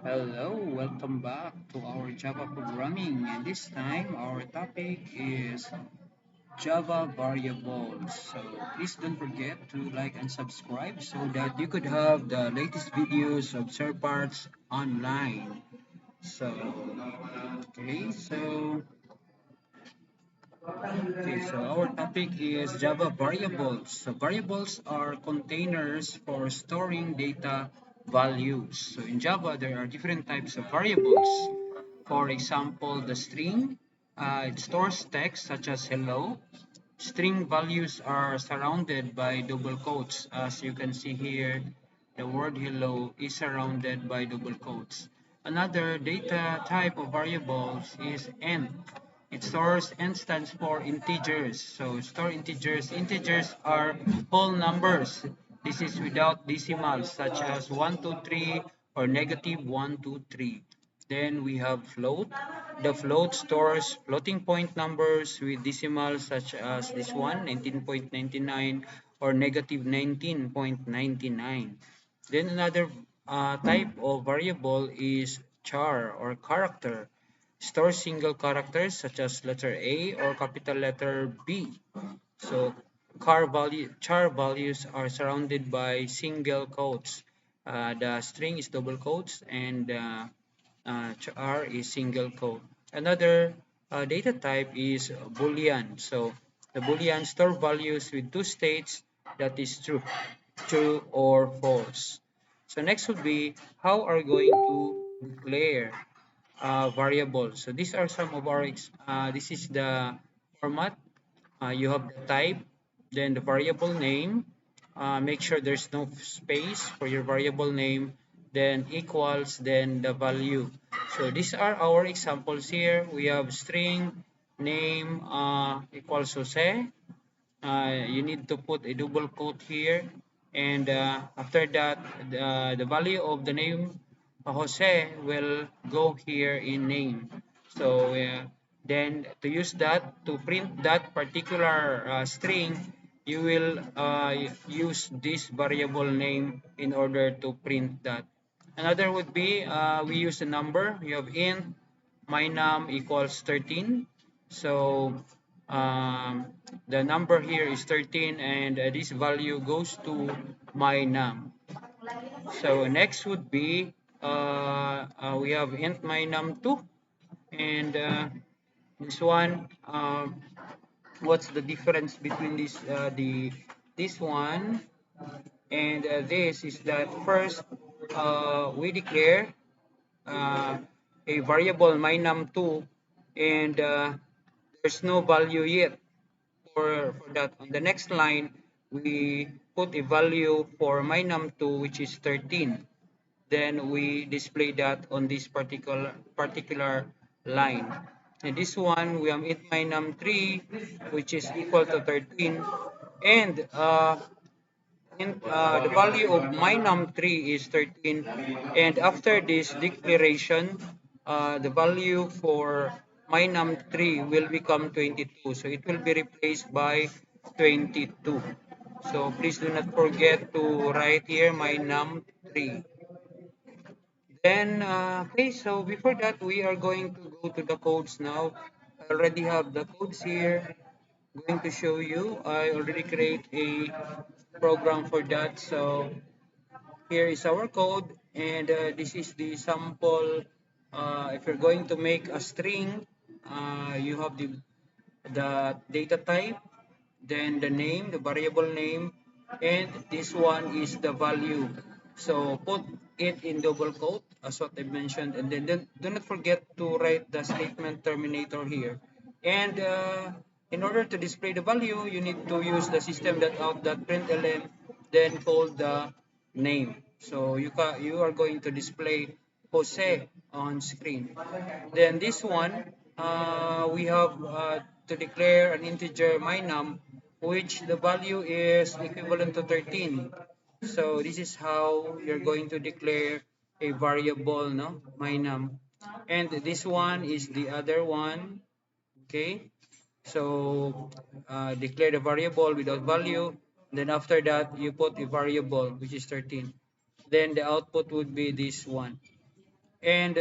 Hello, welcome back to our Java programming. And this time our topic is Java variables. So please don't forget to like and subscribe so that you could have the latest videos of SirParts online. So so our topic is Java variables. So variables are containers for storing data values. So in Java, there are different types of variables. For example, the string, it stores text such as hello. String values are surrounded by double quotes. As you can see here, the word hello is surrounded by double quotes. Another data type of variables is int. It stores int stands for integers. So store integers. Integers are whole numbers. This is without decimals such as 1, 2, 3 or negative 1, 2, 3. Then we have float. The float stores floating point numbers with decimals such as this one, 19.99 or negative 19.99. Then another type of variable is char or character. Store single characters such as letter A or capital letter B. So char values are surrounded by single quotes. The string is double quotes and char is single quote. Another data type is boolean. So the boolean store values with two states, that is true or false. So next would be how are we going to declare variables. So these are some of our, this is the format. You have the type, then the variable name. Make sure there's no space for your variable name, then equals, then the value. So these are our examples here. We have string name equals Jose. You need to put a double quote here, and after that the value of the name Jose will go here in name. So then to use that to print that particular string, you will use this variable name in order to print that. Another would be we use a number. You have int my num equals 13. So the number here is 13, and this value goes to my num. So next would be we have int my num 2, and this one, what's the difference between this one and this is that first we declare uh, a variable my num 2, and there's no value yet for that. On the next line, we put a value for my num2, which is 13. Then we display that on this particular line. And this one, we have it my num3, which is equal to 13. And the value of my num3 is 13. And after this declaration, the value for my num3 will become 22. So it will be replaced by 22. So please do not forget to write here my num3. Then, okay, so before that, we are going to go to the codes now. I already have the codes here. Going to show you. I already create a program for that. So here is our code, and this is the sample. If you're going to make a string, you have the data type, then the name, the variable name, and this one is the value. So put it in double quote as what I mentioned, and then do not forget to write the statement terminator here. And in order to display the value, you need to use the system.out.println, then call the name. So you are going to display Jose on screen. Then this one, we have to declare an integer my num, which the value is equivalent to 13. So this is how you're going to declare a variable, no, my num. And this one is the other one. Okay, so declare the variable without value. Then after that, you put a variable which is 13. Then the output would be this one. And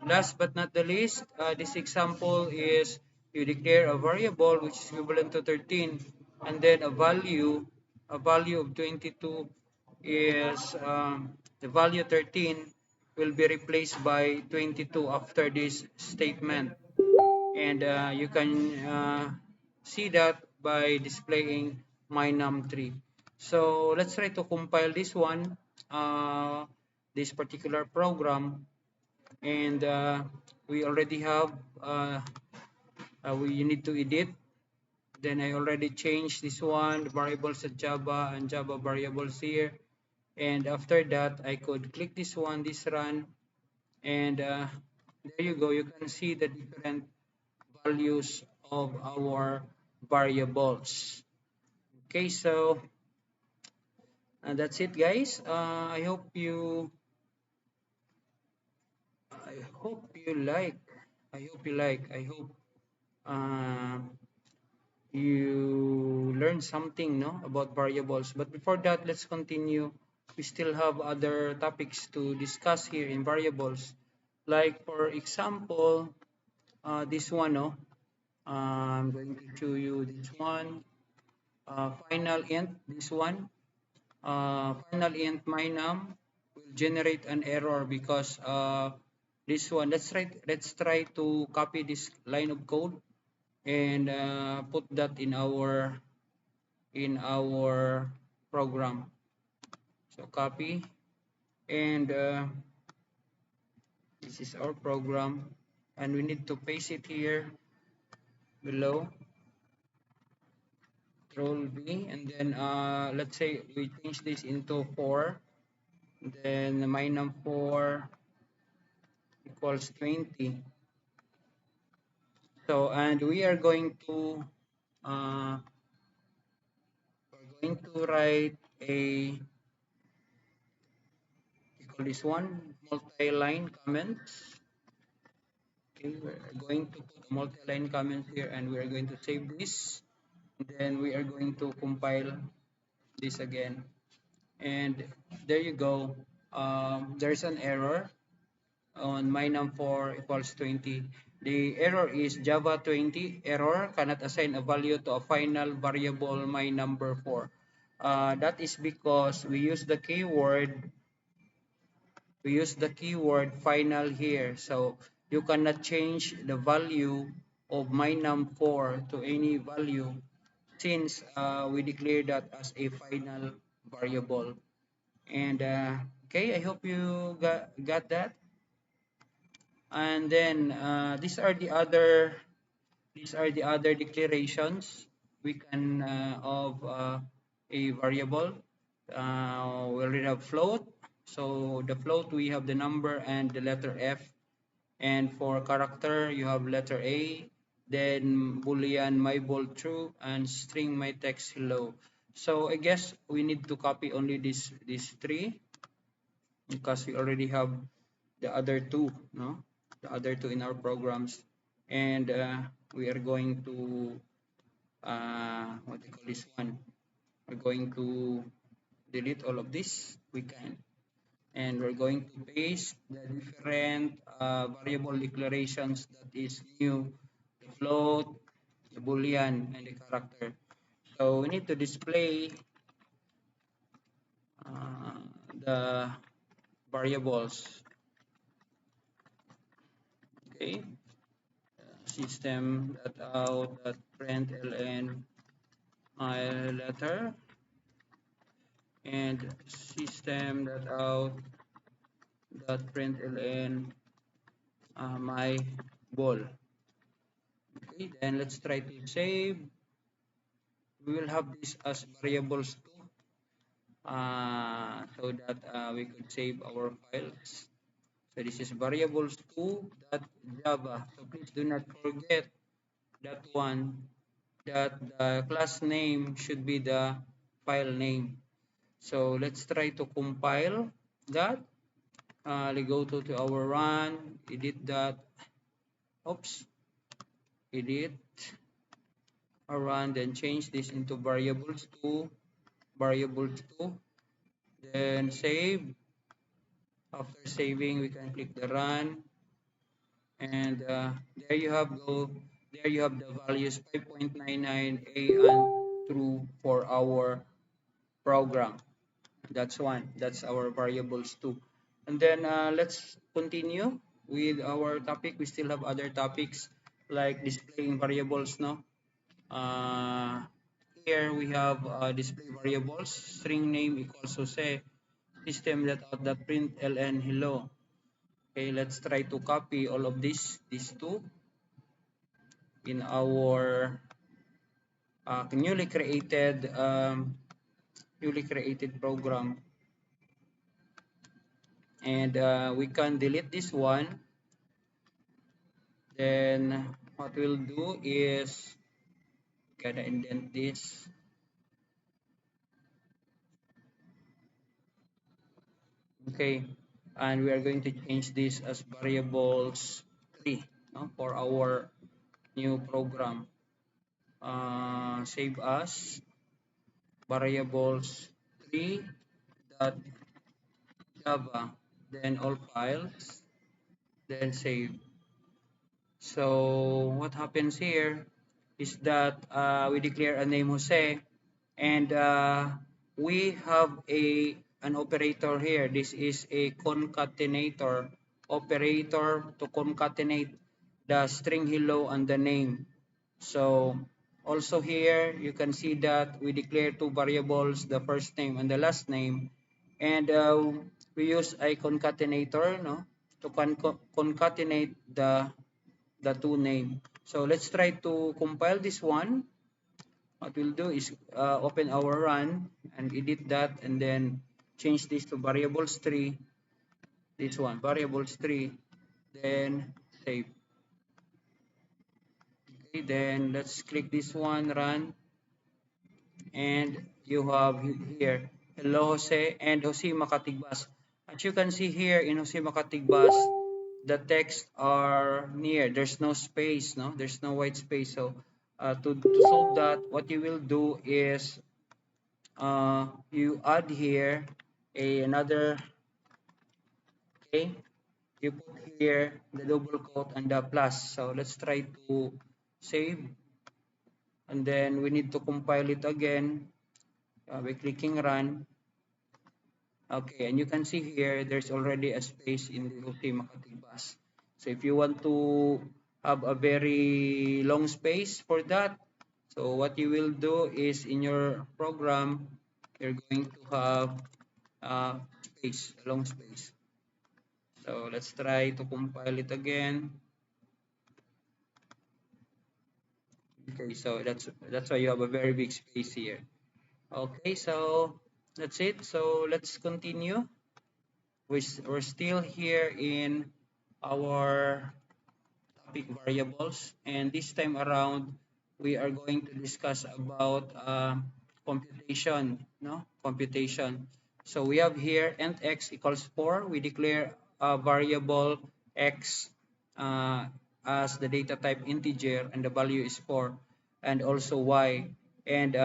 last but not the least, this example is you declare a variable which is equivalent to 13, and then a value of 22 is the value 13 will be replaced by 22 after this statement. And you can see that by displaying my num3. So let's try to compile this one, this particular program, and we already have we need to edit. Then I already changed this one, variables at Java and Java variables here. And after that, I could click this one, this run, and there you go. You can see the different values of our variables. Okay, so that's it, guys. I hope you like. I hope you like. I hope uh, you learn something, no, about variables. But before that, let's continue. We still have other topics to discuss here in variables. Like for example, this one, no. I'm going to show you this one. Final int, this one. Final int mynum will generate an error because this one. Let's try to copy this line of code and put that in our program. So copy, and this is our program, and we need to paste it here below. Control V, and then let's say we change this into 4, then minus 4 equals 20. So, and we are going to write a, we call this one multi-line comments. Okay, we're going to put a multi-line comments here, and we are going to save this. Then we are going to compile this again, and there you go. There's an error on my num4 equals 20. The error is Java 20 error cannot assign a value to a final variable my number 4. That is because we use the keyword final here. So you cannot change the value of my num4 to any value since we declare that as a final variable. And okay, I hope you got that. And then these are the other declarations we can of a variable. We already have float. So the float, we have the number and the letter F, and for character you have letter A, then boolean my bold true, and string my text hello. So I guess we need to copy only these three because we already have the other two, no? The other two in our programs, and we are going to what do you call this one? We're going to delete all of this. We can, and we're going to paste the different variable declarations that is new: the float, the boolean, and the character. So we need to display uh, the variables. Okay. System that out that println my letter, and system that out that println my ball. Okay, then let's try to save. We will have this as variables too, so that we could save our files. So this is variables2.java. So please do not forget that one, that the class name should be the file name. So let's try to compile that. Let's go to our run, edit that, oops, edit our run, then change this into variables2, then save. After saving, we can click the run, and there you have go. There you have the values 5.99 a and true for our program. That's one. That's our variables too. And then let's continue with our topic. We still have other topics like displaying variables. No. Uh, Here we have display variables. String name equals Jose. System that out that print ln hello. Okay, let's try to copy all of these two in our newly created program, and we can delete this one. Then what we'll do is gonna indent this. Okay, and we are going to change this as variables 3, no, for our new program. Save as variables 3 dot java, then all files, then save. So what happens here is that we declare a name Jose, and we have an operator here. This is a concatenator operator to concatenate the string hello and the name. So also here you can see that we declare two variables, the first name and the last name, and we use a concatenator, no, to concatenate the two name. So let's try to compile this one. What we'll do is open our run and edit that, and then change this to variables 3. This one, variables 3, then save. Okay, then let's click this one, run, and you have here, hello Jose and Jose Makatigbas. As you can see here in Jose Makatigbas, the text are near. There's no space, no? There's no white space. So to solve that, what you will do is you add here another, okay? You put here the double quote and the plus. So let's try to save, and then we need to compile it again by clicking run. Okay, and you can see here there's already a space in the Jose Makatigbas. So if you want to have a very long space for that, so what you will do is in your program, you're going to have space, a long space. So let's try to compile it again. Okay, so that's why you have a very big space here. Okay, so that's it. So let's continue. We're still here in our topic variables, and this time around we are going to discuss about computation, no, computation. So we have here int x equals 4. We declare a variable x uh, as the data type integer, and the value is 4, and also y, and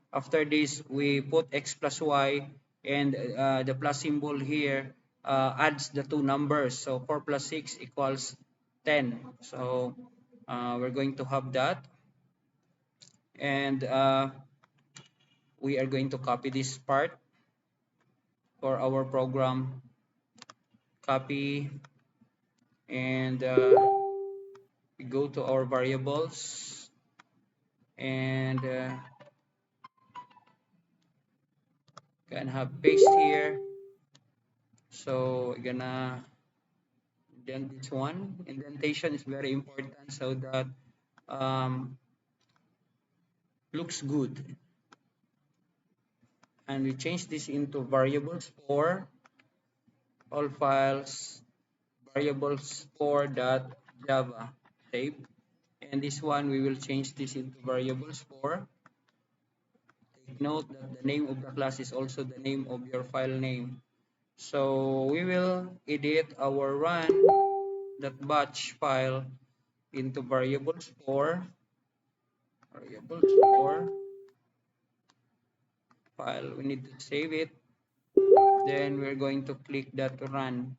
after this we put x plus y, and the plus symbol here adds the two numbers. So 4 plus 6 equals 10. So we're going to have that, and we are going to copy this part for our program. Copy, and we go to our variables, and can have paste here. So we're gonna indent this one. Indentation is very important so that um, looks good. And we change this into variables for all files, variables for .java. Save. And this one we will change this into variables for. Take note that the name of the class is also the name of your file name. So we will edit our run.batch file into variables for file. We need to save it. Then we're going to click that run.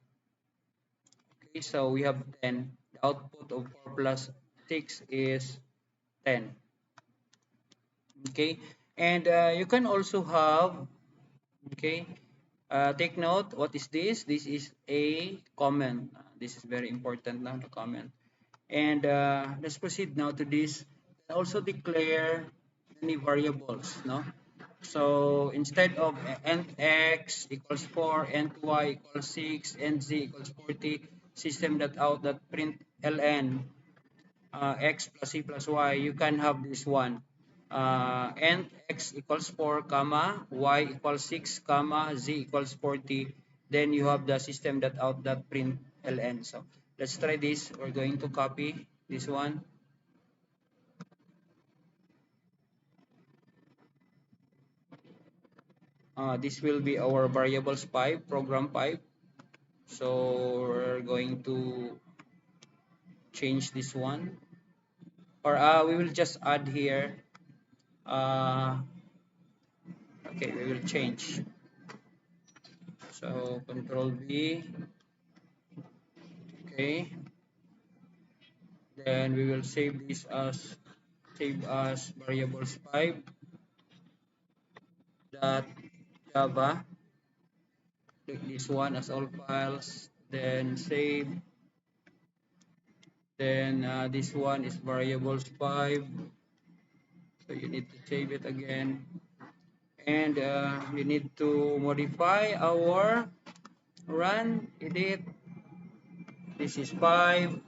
Okay, so we have 10. The output of 4 plus 6 is 10. Okay, and you can also have, okay, take note, what is this? This is a comment. This is very important now, the comment. And let's proceed now to this. Also declare any variables, no? So instead of int x equals 4, int y equals 6, int z equals 40, system that out that print ln x plus c plus y, you can have this one. Int x equals 4, comma, y equals 6, comma, z equals 40. Then you have the system that out that print ln. So let's try this. We're going to copy this one. This will be our variables pipe, program pipe. So we're going to change this one. Or we will just add here. Uh, okay, we will change. So control V. Okay. Then we will save as variables 5 dot java. Click this one as all files. Then save. Then this one is variables 5. So you need to save it again. And we need to modify our run edit. This is 5.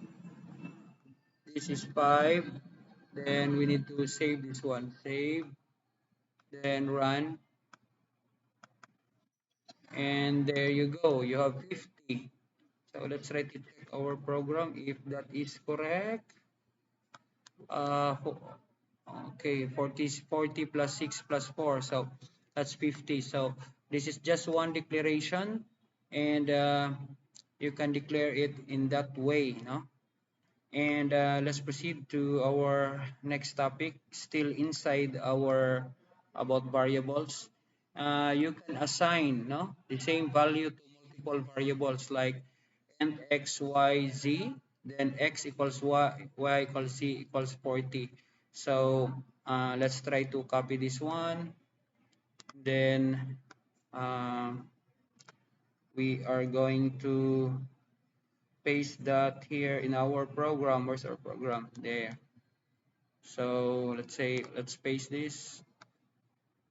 This is 5. Then we need to save this one. Save. Then run. And there you go. You have 50. So let's try to check our program if that is correct. Uh, okay, 40 plus 6 plus 4. So that's 50. So this is just one declaration. And you can declare it in that way, no? And let's proceed to our next topic, still inside our about variables. You can assign, no, the same value to multiple variables like int x, y, z, then x equals y, y equals z equals 40. So let's try to copy this one. Then uh, we are going to paste that here in our program. Where's our program? There. So let's paste this.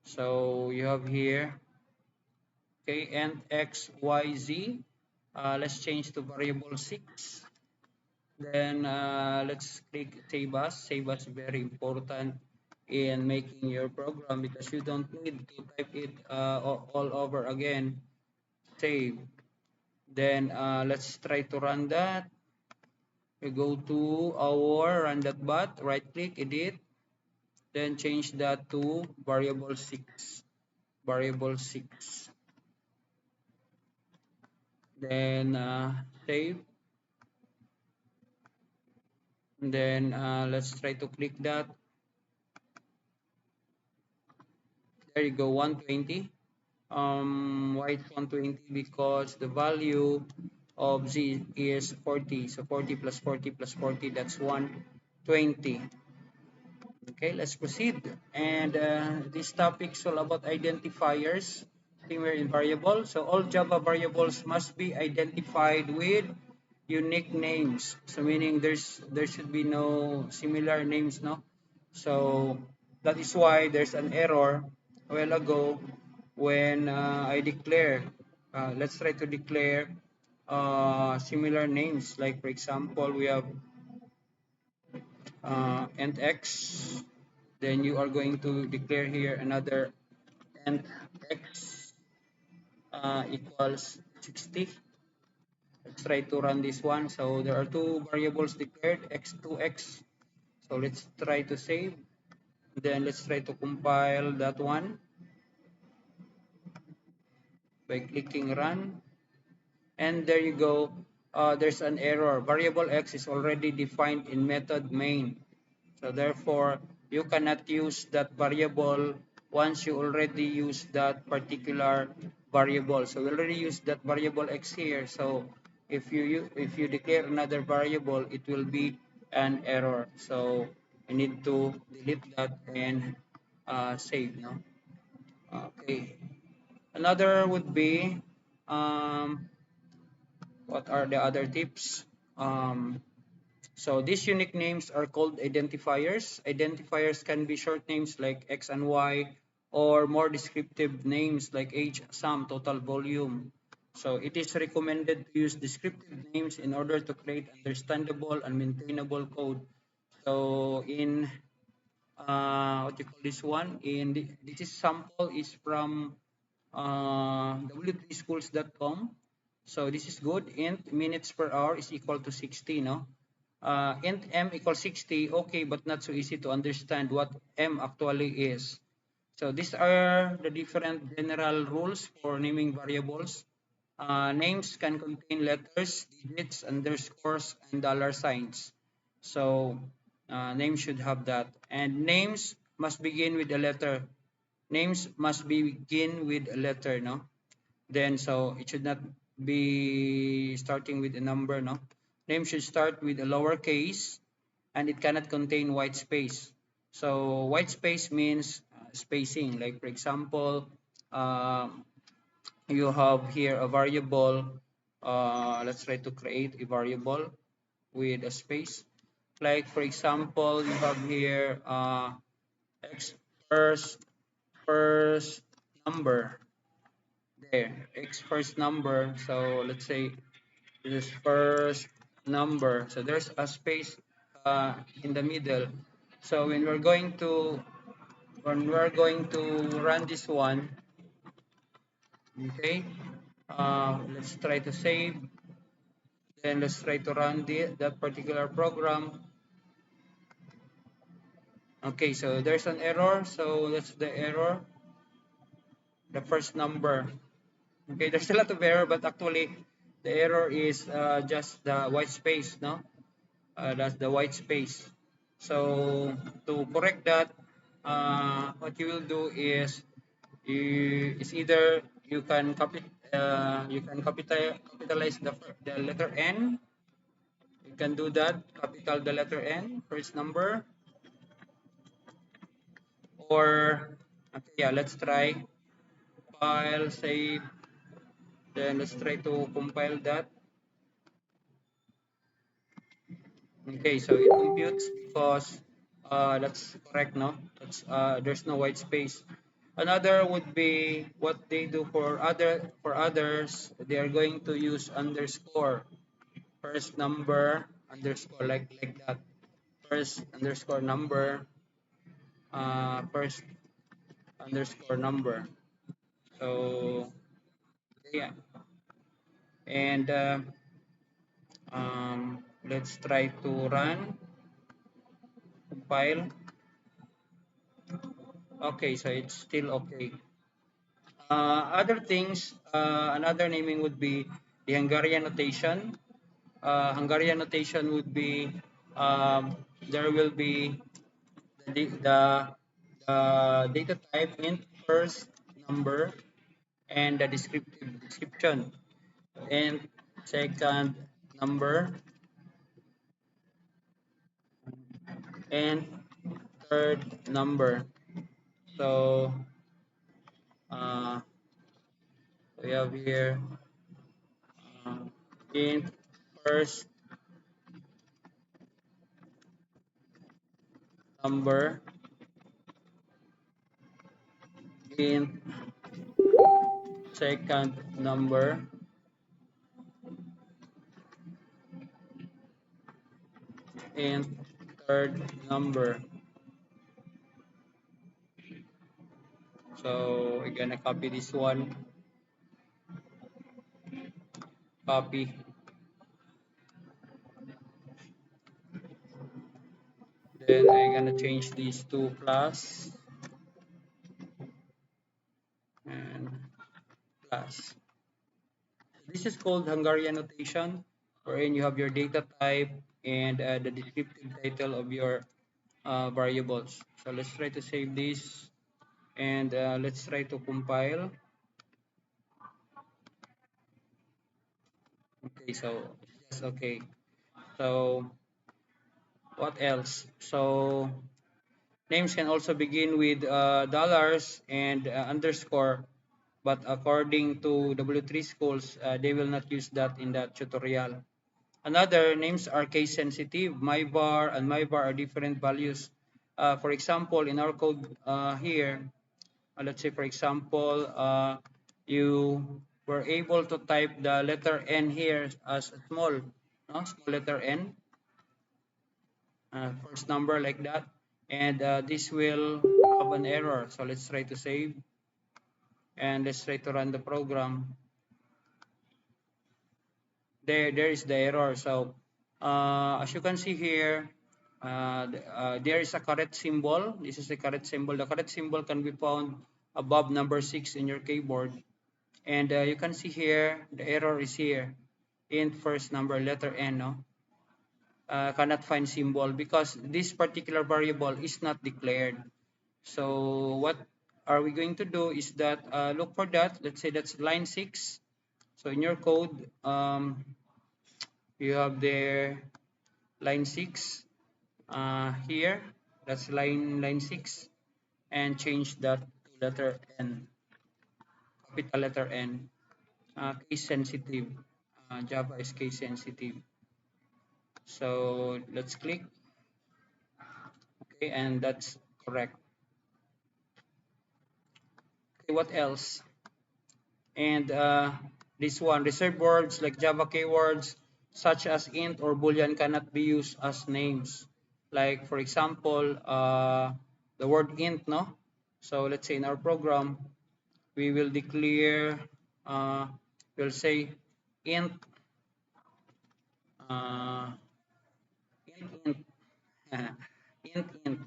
So you have here, okay, int x, y, z. Let's change to variable 6. Then let's click save as. Save as very important in making your program because you don't need to type it all over again. Save. Then let's try to run that. We go to our run.bat, right click, edit, then change that to variable 6. Variable 6. Then save. And then let's try to click that. There you go, 120. Why it's 120? Because the value of z is 40. So 40 plus 40 plus 40, that's 120. Okay, let's proceed. And this topic is all about identifiers, similar in variable. So all Java variables must be identified with unique names. So meaning there should be no similar names, no? So that is why there's an error a while ago when I declare. Let's try to declare similar names. Like for example, we have int x. Then you are going to declare here another int x equals 60. Let's try to run this one. So there are two variables declared, x2x. So let's try to save. Then let's try to compile that one by clicking run. And there you go. There's an error. Variable x is already defined in method main. So therefore, you cannot use that variable once you already use that particular variable. So we already used that variable x here. So if you declare another variable, it will be an error. So you need to delete that and save. No. Okay. Another would be um, what are the other tips? Um, So these unique names are called identifiers. Identifiers can be short names like X and Y or more descriptive names like age, sum, total volume. So it is recommended to use descriptive names in order to create understandable and maintainable code. So in what you call this one, this is sample is from w3schools.com. So this is good. Int minutes per hour is equal to 60, no? Int m equals 60, okay, but not so easy to understand what m actually is. So these are the different general rules for naming variables. Names can contain letters, digits, underscores, and dollar signs. So names should have that. And names must begin with a letter. Names must begin with a letter, no? Then so it should not be starting with a number, no? Name should start with a lowercase and it cannot contain white space. So white space means spacing. Like for example, uh, you have here a variable. Let's try to create a variable with a space. Like for example, you have here x first first number there x first number. So let's say this is first number. So there's a space in the middle. So when we're going to run this one, okay, let's try to save. Then let's try to run that particular program. Okay, so there's an error. So that's the error, the first number. Okay, there's a lot of error, but actually the error is just the white space, no? That's the white space. So to correct that, what you will do is it's either you can capitalize the letter N. You can do that, capital the letter N, first number, or okay, yeah, let's try file save. Then let's try to compile that. Okay, so it computes because that's correct, no? There's no white space. Another would be what they do for others. They are going to use underscore first number underscore like that. First underscore number, first underscore number. So yeah, and let's try to run compile. Okay, so it's still okay. Other things, another naming would be the Hungarian notation. Hungarian notation would be there will be the data type int first number and the description and second number and third number. So uh, we have here uh, int first number int second number and third number. So we're gonna copy this one, copy, then I'm gonna change these to plus and plus. This is called Hungarian notation, wherein you have your data type and the descriptive title of your variables. So let's try to save this and let's try to compile. Okay, Okay, so yes, okay. So what else? So names can also begin with dollars and underscore, but according to W3 schools, they will not use that in that tutorial. Another names are case sensitive. My bar and my bar are different values. For example, in our code here, let's say for example, you were able to type the letter N here as a small, no? Small letter N, first number like that, and this will have an error. So let's try to save and let's try to run the program. There is the error. So as you can see here, there is a caret symbol. This is the caret symbol. The caret symbol can be found above number 6 in your keyboard. And you can see here, the error is here. Int first number, letter N, no? Cannot find symbol because this particular variable is not declared. So what are we going to do is that look for that. Let's say that's line 6. So in your code, you have there line 6 here. That's line 6, and change that to letter N, capital letter N. Case sensitive. Java is case sensitive. So let's click. Okay, and that's correct. Okay, what else? And this one, reserved words like Java keywords such as int or boolean cannot be used as names. Like for example, the word int, no? So let's say in our program, we will declare, uh, we'll say int, uh, int, int.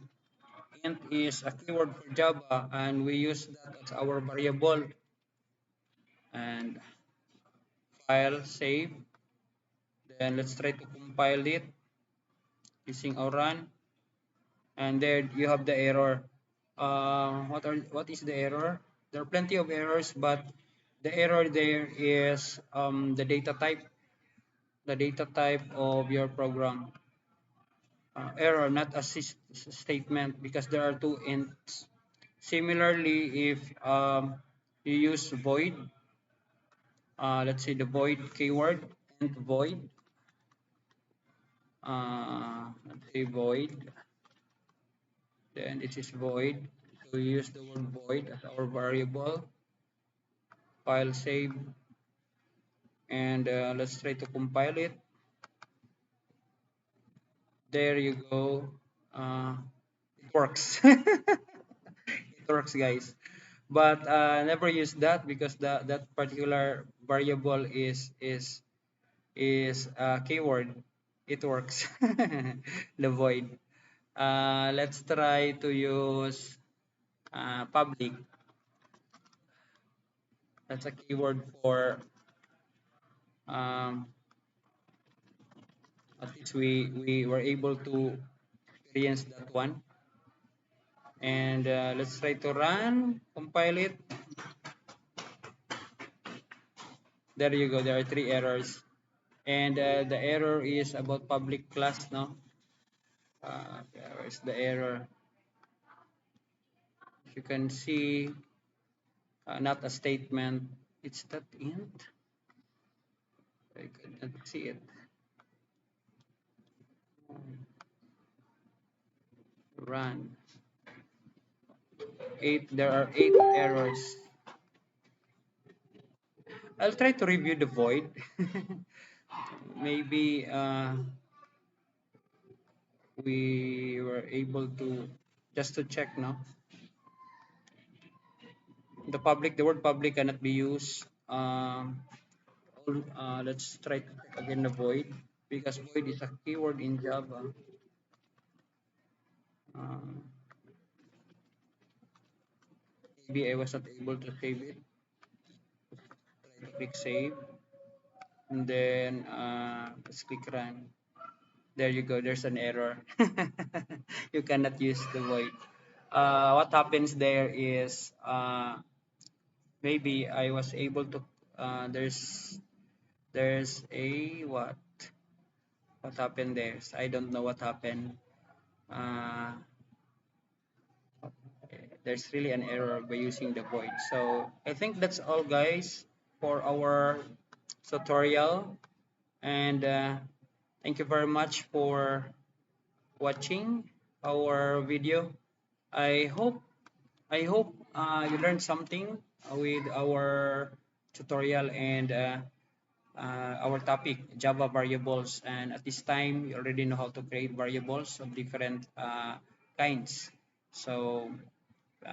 Int is a keyword for Java, and we use that as our variable. And file, save. Then let's try to compile it using our run. And there you have the error. What is the error? There are plenty of errors, but the error there is the data type of your program. Error, not a statement, because there are two ints. Similarly, if you use void, let's say the void keyword, int void, let's say void, then it is void. So we use the word void as our variable, file save, and let's try to compile it. There you go. It works. It works, guys. But never use that because that particular variable is a keyword. It works. The void. Let's try to use public. That's a keyword for um, at least we were able to experience that one. And let's try to run, compile it. There you go. There are three errors, and the error is about public class. No, where's the error? You can see not a statement. It's that int. I couldn't see it. Run. Eight. There are 8 errors. I'll try to review the void. Maybe we were able to just to check now. The word public cannot be used. Let's try to check again the void because void is a keyword in Java. Um, Maybe I was not able to save it. Try to click save, and then let's click run. There you go. There's an error. You cannot use the void. What happens there is maybe I was able to. There's There's a what happened there? I don't know what happened. Uh, there's really an error by using the void. So I think that's all, guys, for our tutorial. And thank you very much for watching our video. I hope you learned something with our tutorial and our topic, Java variables. And at this time, you already know how to create variables of different kinds. So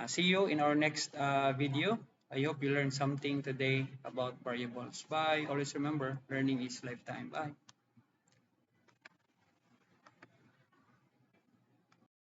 see you in our next video. I hope you learned something today about variables. Bye. Always remember, learning is lifetime. Bye.